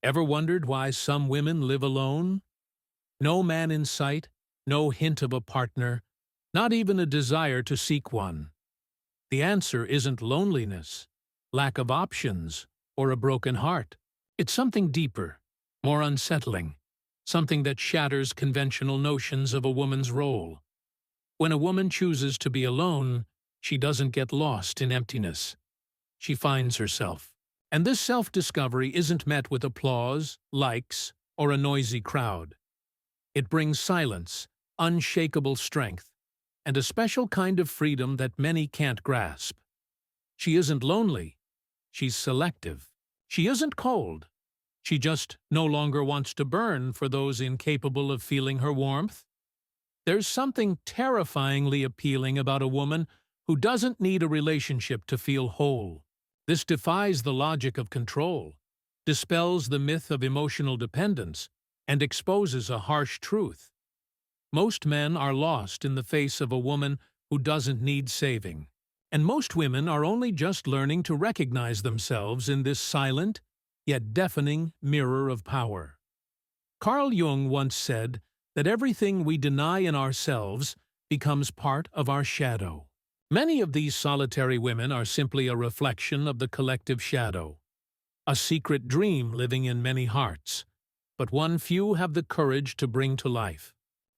Ever wondered why some women live alone? No man in sight, no hint of a partner, not even a desire to seek one. The answer isn't loneliness, lack of options, or a broken heart. It's something deeper, more unsettling, something that shatters conventional notions of a woman's role. When a woman chooses to be alone, she doesn't get lost in emptiness. She finds herself. And this self-discovery isn't met with applause, likes, or a noisy crowd. It brings silence, unshakable strength, and a special kind of freedom that many can't grasp. She isn't lonely. She's selective. She isn't cold. She just no longer wants to burn for those incapable of feeling her warmth. There's something terrifyingly appealing about a woman who doesn't need a relationship to feel whole. This defies the logic of control, dispels the myth of emotional dependence, and exposes a harsh truth. Most men are lost in the face of a woman who doesn't need saving, and most women are only just learning to recognize themselves in this silent, yet deafening mirror of power. Carl Jung once said that everything we deny in ourselves becomes part of our shadow. Many of these solitary women are simply a reflection of the collective shadow, a secret dream living in many hearts, but one few have the courage to bring to life.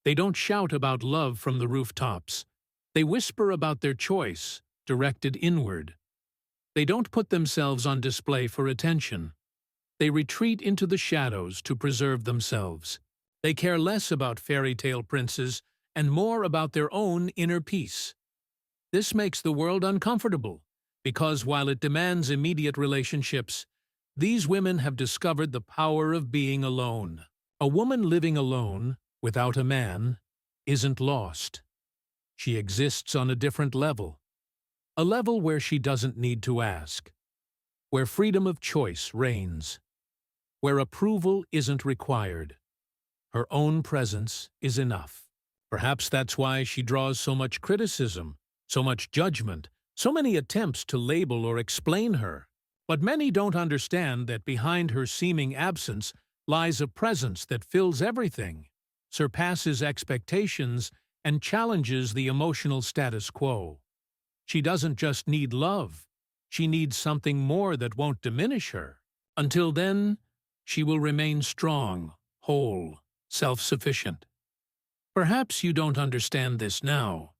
They don't shout about love from the rooftops. They whisper about their choice, directed inward. They don't put themselves on display for attention. They retreat into the shadows to preserve themselves. They care less about fairy tale princes and more about their own inner peace. This makes the world uncomfortable, because while it demands immediate relationships, these women have discovered the power of being alone. A woman living alone, without a man, isn't lost. She exists on a different level. A level where she doesn't need to ask. Where freedom of choice reigns. Where approval isn't required. Her own presence is enough. Perhaps that's why she draws so much criticism, so much judgment, so many attempts to label or explain her. But many don't understand that behind her seeming absence lies a presence that fills everything, surpasses expectations, and challenges the emotional status quo. She doesn't just need love. She needs something more that won't diminish her. Until then, she will remain strong, whole, self-sufficient. Perhaps you don't understand this now.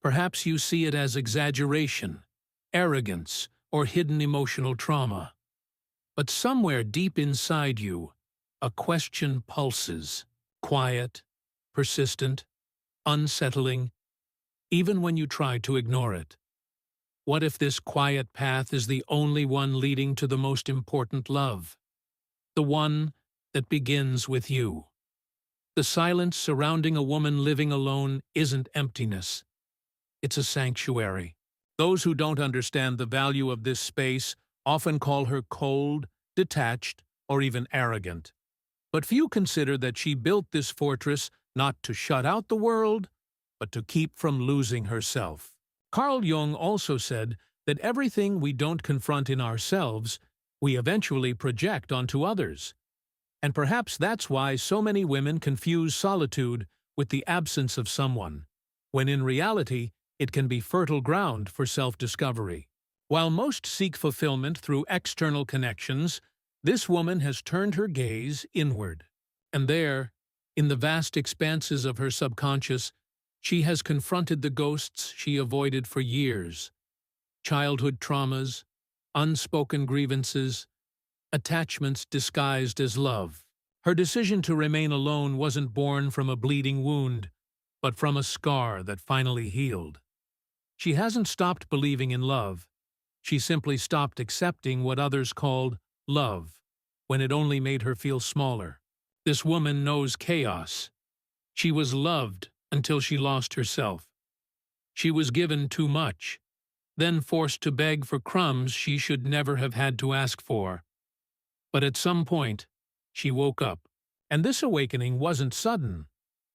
Perhaps you see it as exaggeration, arrogance, or hidden emotional trauma. But somewhere deep inside you, a question pulses, quiet, persistent, unsettling, even when you try to ignore it. What if this quiet path is the only one leading to the most important love? The one that begins with you. The silence surrounding a woman living alone isn't emptiness. It's a sanctuary. Those who don't understand the value of this space often call her cold, detached, or even arrogant. But few consider that she built this fortress not to shut out the world, but to keep from losing herself. Carl Jung also said that everything we don't confront in ourselves, we eventually project onto others. And perhaps that's why so many women confuse solitude with the absence of someone, when in reality, it can be fertile ground for self-discovery. While most seek fulfillment through external connections, this woman has turned her gaze inward. And there, in the vast expanses of her subconscious, she has confronted the ghosts she avoided for years. Childhood traumas, unspoken grievances, attachments disguised as love. Her decision to remain alone wasn't born from a bleeding wound, but from a scar that finally healed. She hasn't stopped believing in love. She simply stopped accepting what others called love, when it only made her feel smaller. This woman knows chaos. She was loved until she lost herself. She was given too much, then forced to beg for crumbs she should never have had to ask for. But at some point, she woke up. And this awakening wasn't sudden.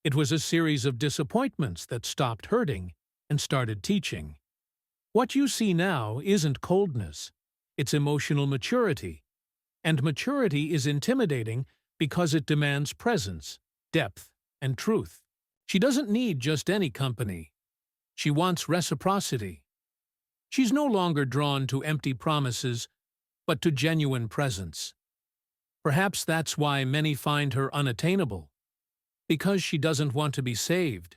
It was a series of disappointments that stopped hurting and started teaching. What you see now isn't coldness. It's emotional maturity. And maturity is intimidating because it demands presence, depth, and truth. She doesn't need just any company. She wants reciprocity. She's no longer drawn to empty promises, but to genuine presence. Perhaps that's why many find her unattainable. Because she doesn't want to be saved.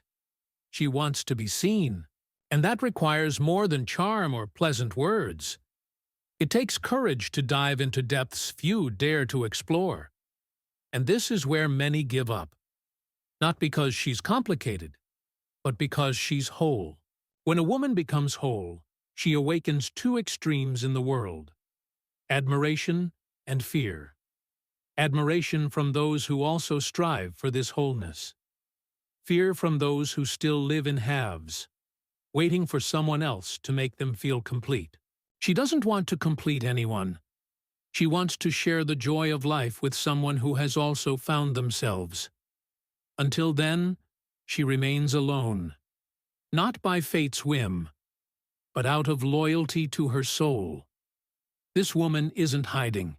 She wants to be seen. And that requires more than charm or pleasant words. It takes courage to dive into depths few dare to explore. And this is where many give up. Not because she's complicated, but because she's whole. When a woman becomes whole, she awakens two extremes in the world: admiration and fear. Admiration from those who also strive for this wholeness. Fear from those who still live in halves, waiting for someone else to make them feel complete. She doesn't want to complete anyone. She wants to share the joy of life with someone who has also found themselves. Until then, she remains alone, not by fate's whim, but out of loyalty to her soul. This woman isn't hiding.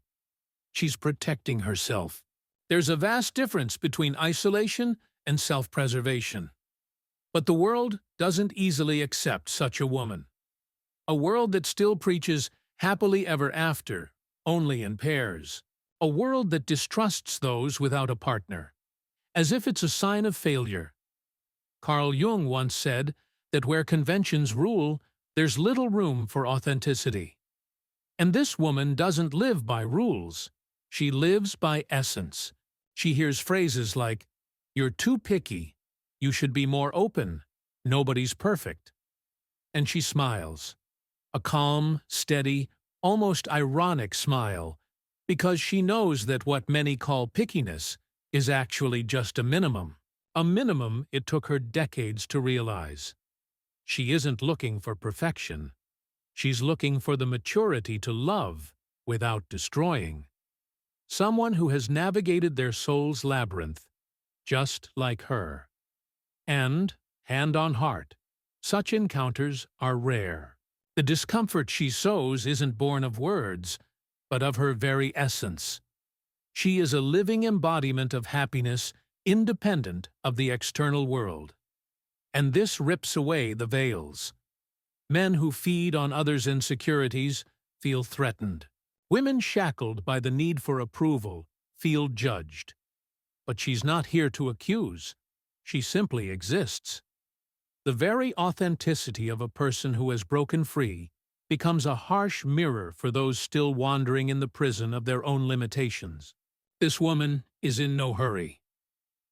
She's protecting herself. There's a vast difference between isolation and self-preservation. But the world doesn't easily accept such a woman. A world that still preaches happily ever after, only in pairs. A world that distrusts those without a partner, as if it's a sign of failure. Carl Jung once said that where conventions rule, there's little room for authenticity. And this woman doesn't live by rules. She lives by essence. She hears phrases like, "You're too picky. You should be more open. Nobody's perfect." And she smiles. A calm, steady, almost ironic smile, because she knows that what many call pickiness is actually just a minimum it took her decades to realize. She isn't looking for perfection. She's looking for the maturity to love without destroying. Someone who has navigated their soul's labyrinth, just like her. And, hand on heart, such encounters are rare. The discomfort she sows isn't born of words, but of her very essence. She is a living embodiment of happiness independent of the external world. And this rips away the veils. Men who feed on others' insecurities feel threatened. Women shackled by the need for approval feel judged. But she's not here to accuse. She simply exists. The very authenticity of a person who has broken free becomes a harsh mirror for those still wandering in the prison of their own limitations. This woman is in no hurry.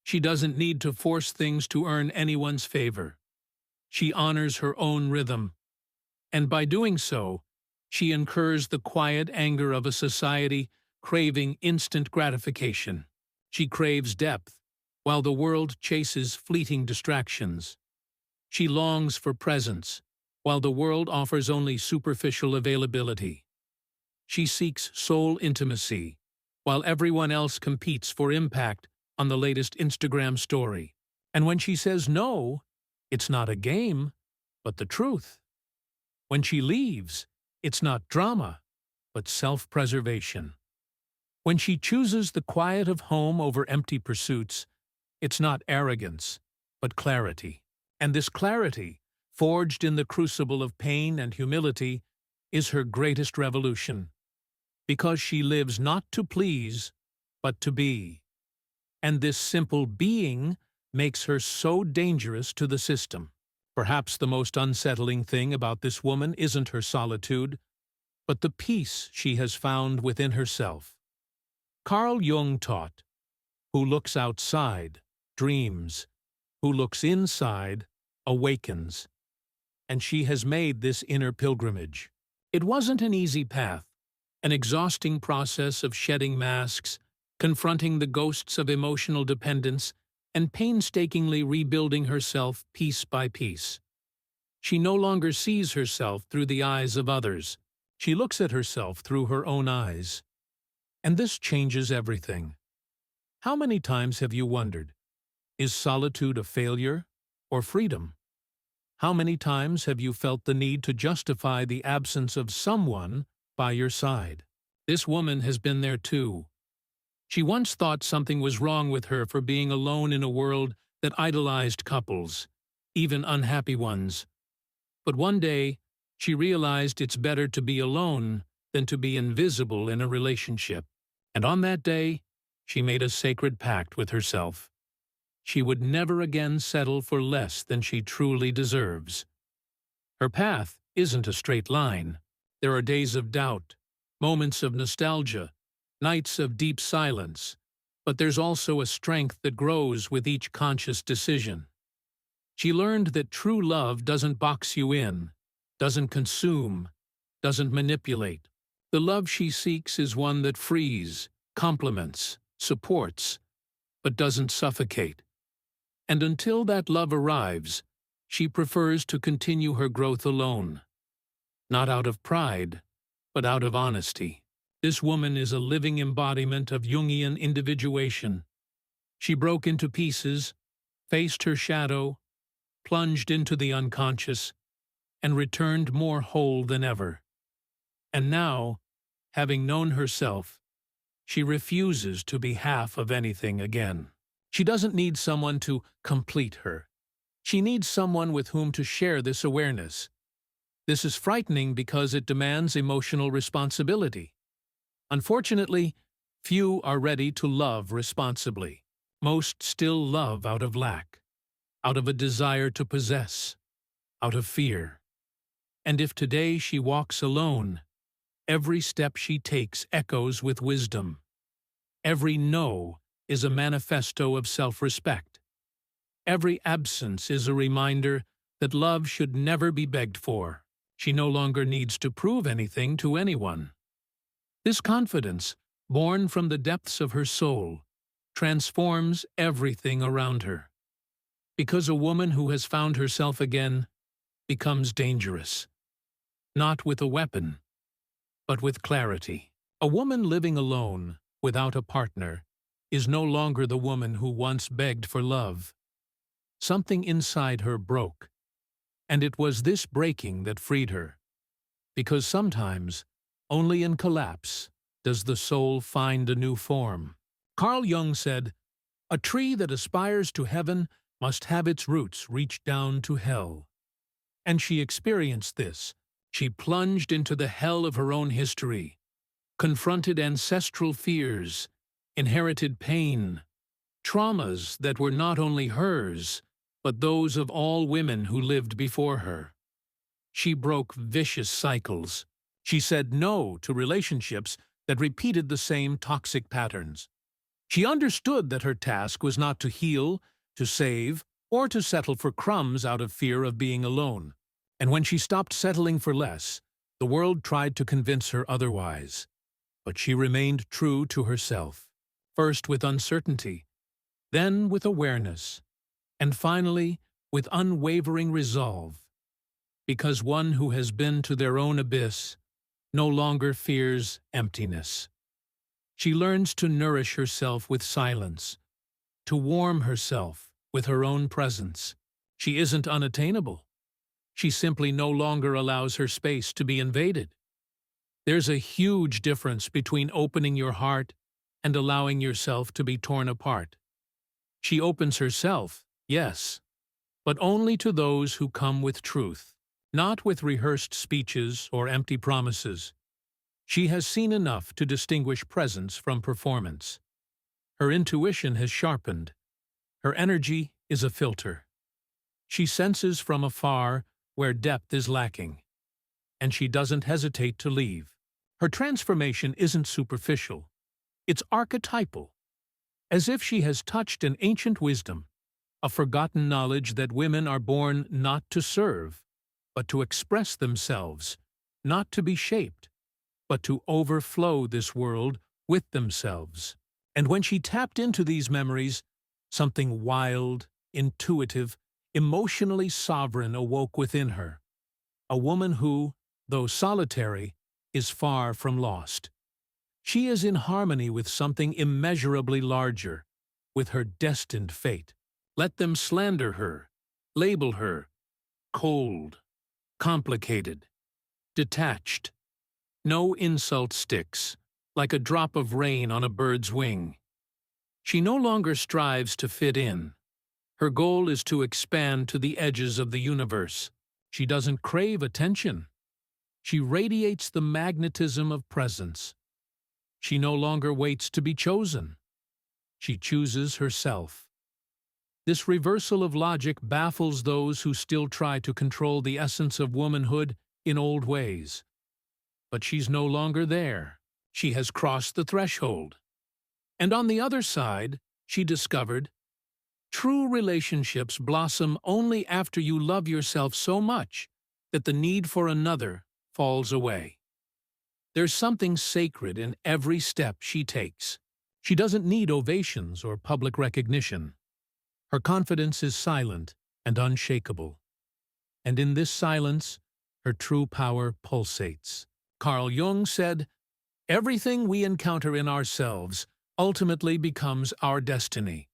She doesn't need to force things to earn anyone's favor. She honors her own rhythm. And by doing so, she incurs the quiet anger of a society craving instant gratification. She craves depth, while the world chases fleeting distractions. She longs for presence, while the world offers only superficial availability. She seeks soul intimacy, while everyone else competes for impact on the latest Instagram story. And when she says no, it's not a game, but the truth. When she leaves, it's not drama, but self-preservation. When she chooses the quiet of home over empty pursuits, it's not arrogance, but clarity. And this clarity, forged in the crucible of pain and humility, is her greatest revolution. Because she lives not to please, but to be. And this simple being makes her so dangerous to the system. Perhaps the most unsettling thing about this woman isn't her solitude, but the peace she has found within herself. Carl Jung taught, "Who looks outside, dreams. Who looks inside, awakens." And she has made this inner pilgrimage. It wasn't an easy path, an exhausting process of shedding masks, confronting the ghosts of emotional dependence, and painstakingly rebuilding herself piece by piece. She no longer sees herself through the eyes of others. She looks at herself through her own eyes. And this changes everything. How many times have you wondered, is solitude a failure or freedom? How many times have you felt the need to justify the absence of someone by your side? This woman has been there too. She once thought something was wrong with her for being alone in a world that idolized couples, even unhappy ones. But one day, she realized it's better to be alone than to be invisible in a relationship. And on that day, she made a sacred pact with herself. She would never again settle for less than she truly deserves. Her path isn't a straight line. There are days of doubt, moments of nostalgia, nights of deep silence, but there's also a strength that grows with each conscious decision. She learned that true love doesn't box you in, doesn't consume, doesn't manipulate. The love she seeks is one that frees, complements, supports, but doesn't suffocate. And until that love arrives, she prefers to continue her growth alone. Not out of pride, but out of honesty. This woman is a living embodiment of Jungian individuation. She broke into pieces, faced her shadow, plunged into the unconscious, and returned more whole than ever. And now, having known herself, she refuses to be half of anything again. She doesn't need someone to complete her. She needs someone with whom to share this awareness. This is frightening because it demands emotional responsibility. Unfortunately, few are ready to love responsibly. Most still love out of lack, out of a desire to possess, out of fear. And if today she walks alone, every step she takes echoes with wisdom. Every no is a manifesto of self-respect. Every absence is a reminder that love should never be begged for. She no longer needs to prove anything to anyone. This confidence, born from the depths of her soul, transforms everything around her. Because a woman who has found herself again becomes dangerous, not with a weapon, but with clarity. A woman living alone, without a partner, is no longer the woman who once begged for love. Something inside her broke, and it was this breaking that freed her. Because sometimes, only in collapse, does the soul find a new form. Carl Jung said, "A tree that aspires to heaven must have its roots reach down to hell." And she experienced this. She plunged into the hell of her own history, confronted ancestral fears, inherited pain, traumas that were not only hers, but those of all women who lived before her. She broke vicious cycles. She said no to relationships that repeated the same toxic patterns. She understood that her task was not to heal, to save, or to settle for crumbs out of fear of being alone. And when she stopped settling for less, the world tried to convince her otherwise. But she remained true to herself. First with uncertainty, then with awareness, and finally with unwavering resolve. Because one who has been to their own abyss no longer fears emptiness. She learns to nourish herself with silence, to warm herself with her own presence. She isn't unattainable. She simply no longer allows her space to be invaded. There's a huge difference between opening your heart and allowing yourself to be torn apart. She opens herself, yes, but only to those who come with truth, not with rehearsed speeches or empty promises. She has seen enough to distinguish presence from performance. Her intuition has sharpened. Her energy is a filter. She senses from afar where depth is lacking, and she doesn't hesitate to leave. Her transformation isn't superficial. It's archetypal, as if she has touched an ancient wisdom, a forgotten knowledge that women are born not to serve, but to express themselves, not to be shaped, but to overflow this world with themselves. And when she tapped into these memories, something wild, intuitive, emotionally sovereign awoke within her. A woman who, though solitary, is far from lost. She is in harmony with something immeasurably larger, with her destined fate. Let them slander her, label her cold, complicated, detached. No insult sticks, like a drop of rain on a bird's wing. She no longer strives to fit in. Her goal is to expand to the edges of the universe. She doesn't crave attention. She radiates the magnetism of presence. She no longer waits to be chosen. She chooses herself. This reversal of logic baffles those who still try to control the essence of womanhood in old ways. But she's no longer there. She has crossed the threshold. And on the other side, she discovered, true relationships blossom only after you love yourself so much that the need for another falls away. There's something sacred in every step she takes. She doesn't need ovations or public recognition. Her confidence is silent and unshakable. And in this silence, her true power pulsates. Carl Jung said, "Everything we encounter in ourselves ultimately becomes our destiny."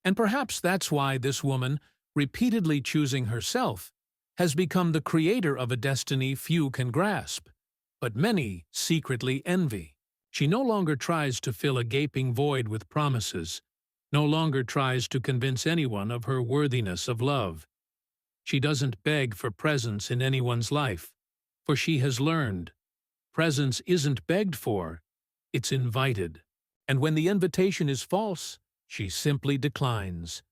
And perhaps that's why this woman, repeatedly choosing herself, has become the creator of a destiny few can grasp, but many secretly envy. She no longer tries to fill a gaping void with promises, no longer tries to convince anyone of her worthiness of love. She doesn't beg for presence in anyone's life, for she has learned, presence isn't begged for, it's invited. And when the invitation is false, she simply declines,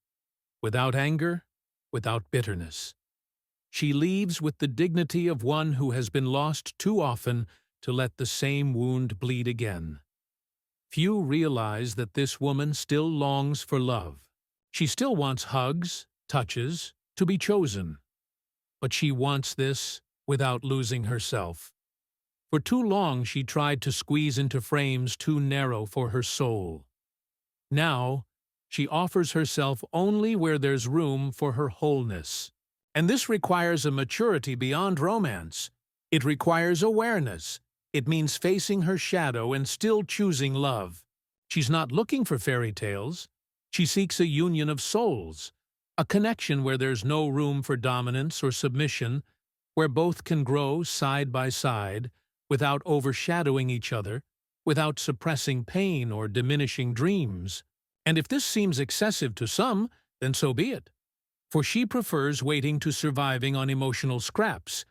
without anger, without bitterness. She leaves with the dignity of one who has been lost too often to let the same wound bleed again. Few realize that this woman still longs for love. She still wants hugs, touches, to be chosen. But she wants this without losing herself. For too long she tried to squeeze into frames too narrow for her soul. Now, she offers herself only where there's room for her wholeness. And this requires a maturity beyond romance. It requires awareness. It means facing her shadow and still choosing love. She's not looking for fairy tales. She seeks a union of souls, a connection where there's no room for dominance or submission, where both can grow side by side, without overshadowing each other, without suppressing pain or diminishing dreams. And if this seems excessive to some, then so be it. For she prefers waiting to surviving on emotional scraps,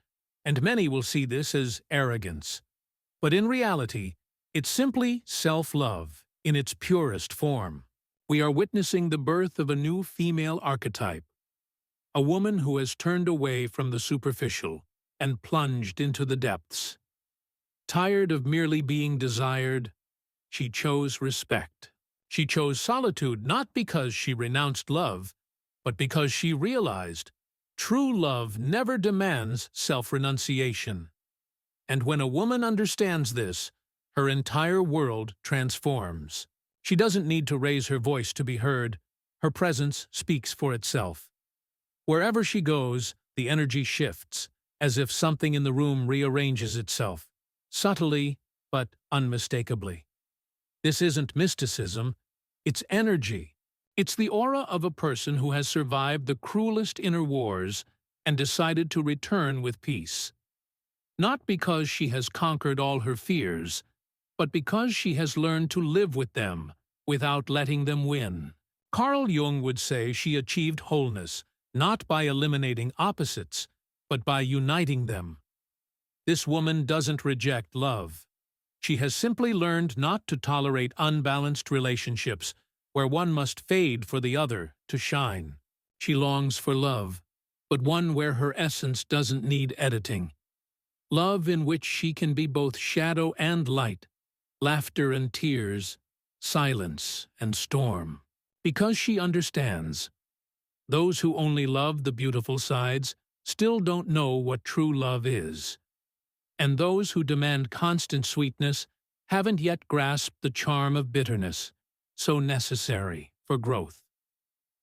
and many will see this as arrogance. But in reality, it's simply self-love in its purest form. We are witnessing the birth of a new female archetype, a woman who has turned away from the superficial and plunged into the depths. Tired of merely being desired, she chose respect. She chose solitude not because she renounced love, but because she realized true love never demands self-renunciation. And when a woman understands this, her entire world transforms. She doesn't need to raise her voice to be heard. Her presence speaks for itself. Wherever she goes, the energy shifts, as if something in the room rearranges itself, subtly but unmistakably. This isn't mysticism, it's energy. It's the aura of a person who has survived the cruelest inner wars and decided to return with peace. Not because she has conquered all her fears, but because she has learned to live with them without letting them win. Carl Jung would say she achieved wholeness, not by eliminating opposites, but by uniting them. This woman doesn't reject love. She has simply learned not to tolerate unbalanced relationships where one must fade for the other to shine. She longs for love, but one where her essence doesn't need editing. Love in which she can be both shadow and light, laughter and tears, silence and storm. Because she understands, those who only love the beautiful sides still don't know what true love is. And those who demand constant sweetness haven't yet grasped the charm of bitterness, so necessary for growth.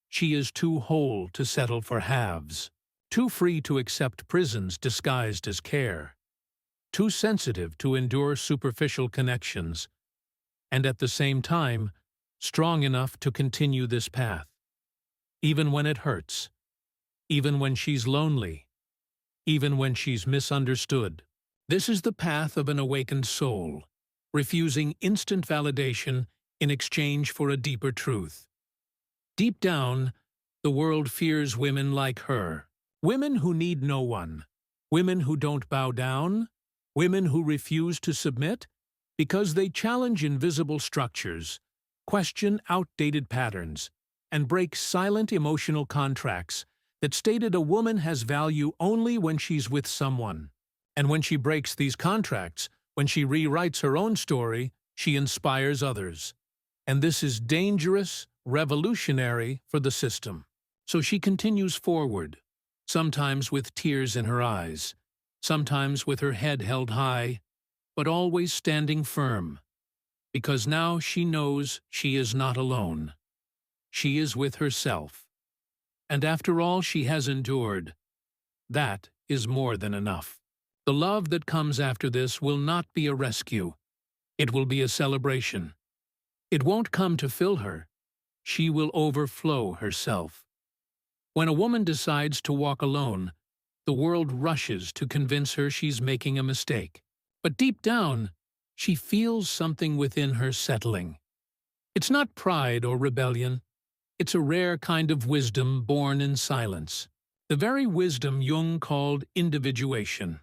She is too whole to settle for halves, too free to accept prisons disguised as care, too sensitive to endure superficial connections, and at the same time, strong enough to continue this path, even when it hurts, even when she's lonely, even when she's misunderstood. This is the path of an awakened soul, refusing instant validation in exchange for a deeper truth. Deep down, the world fears women like her. Women who need no one. Women who don't bow down. Women who refuse to submit because they challenge invisible structures, question outdated patterns, and break silent emotional contracts that stated a woman has value only when she's with someone. And when she breaks these contracts, when she rewrites her own story, she inspires others. And this is dangerous, revolutionary for the system. So she continues forward, sometimes with tears in her eyes, sometimes with her head held high, but always standing firm, because now she knows she is not alone. She is with herself. And after all she has endured, that is more than enough. The love that comes after this will not be a rescue. It will be a celebration. It won't come to fill her. She will overflow herself. When a woman decides to walk alone, the world rushes to convince her she's making a mistake. But deep down, she feels something within her settling. It's not pride or rebellion. It's a rare kind of wisdom born in silence. The very wisdom Jung called individuation.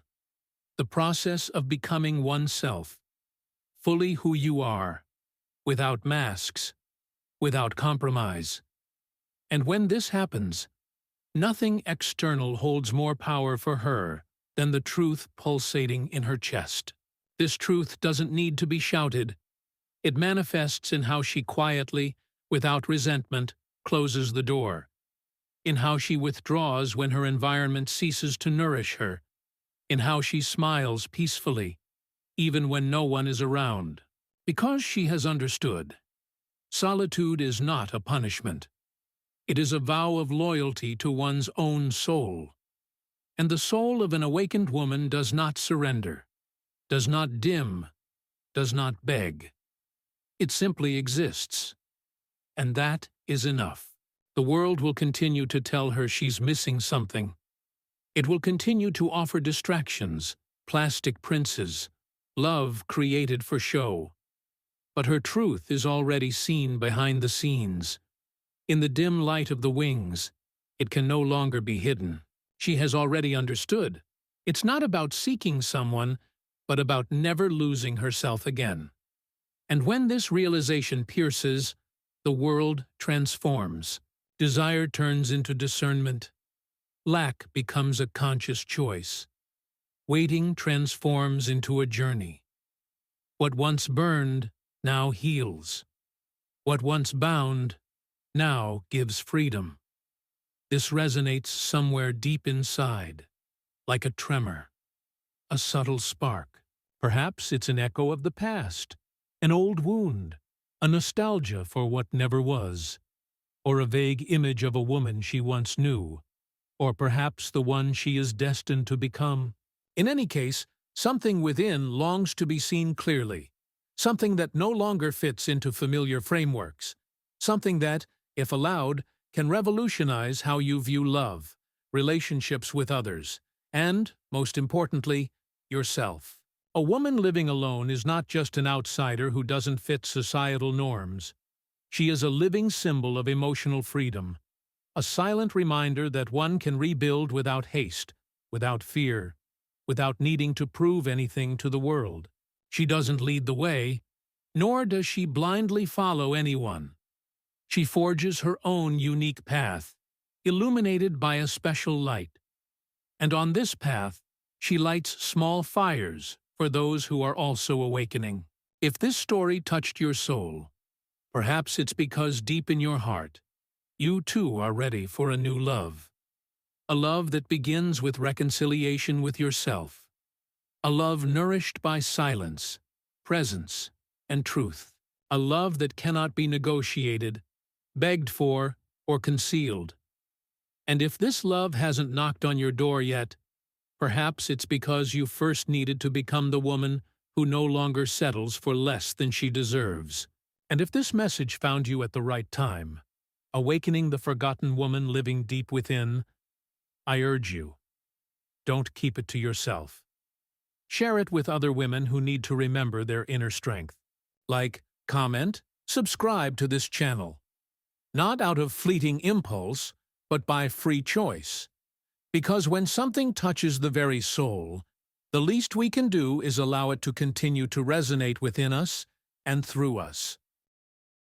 The process of becoming oneself, fully who you are, without masks, without compromise. And when this happens, nothing external holds more power for her than the truth pulsating in her chest. This truth doesn't need to be shouted. It manifests in how she quietly, without resentment, closes the door, in how she withdraws when her environment ceases to nourish her, in how she smiles peacefully, even when no one is around. Because she has understood, solitude is not a punishment. It is a vow of loyalty to one's own soul. And the soul of an awakened woman does not surrender, does not dim, does not beg. It simply exists. And that is enough. The world will continue to tell her she's missing something. It will continue to offer distractions, plastic princes, love created for show. But her truth is already seen behind the scenes. In the dim light of the wings, it can no longer be hidden. She has already understood. It's not about seeking someone, but about never losing herself again. And when this realization pierces, the world transforms. Desire turns into discernment. Lack becomes a conscious choice. Waiting transforms into a journey. What once burned now heals. What once bound now gives freedom. This resonates somewhere deep inside, like a tremor, a subtle spark. Perhaps it's an echo of the past, an old wound, a nostalgia for what never was, or a vague image of a woman she once knew, or perhaps the one she is destined to become. In any case, something within longs to be seen clearly, something that no longer fits into familiar frameworks, something that, if allowed, can revolutionize how you view love, relationships with others, and, most importantly, yourself. A woman living alone is not just an outsider who doesn't fit societal norms. She is a living symbol of emotional freedom, a silent reminder that one can rebuild without haste, without fear, without needing to prove anything to the world. She doesn't lead the way, nor does she blindly follow anyone. She forges her own unique path, illuminated by a special light. And on this path, she lights small fires for those who are also awakening. If this story touched your soul, perhaps it's because deep in your heart, you too are ready for a new love. A love that begins with reconciliation with yourself. A love nourished by silence, presence, and truth. A love that cannot be negotiated, begged for, or concealed. And if this love hasn't knocked on your door yet, perhaps it's because you first needed to become the woman who no longer settles for less than she deserves. And if this message found you at the right time, awakening the forgotten woman living deep within, I urge you, don't keep it to yourself. Share it with other women who need to remember their inner strength. Like, comment, subscribe to this channel. Not out of fleeting impulse, but by free choice. Because when something touches the very soul, the least we can do is allow it to continue to resonate within us and through us.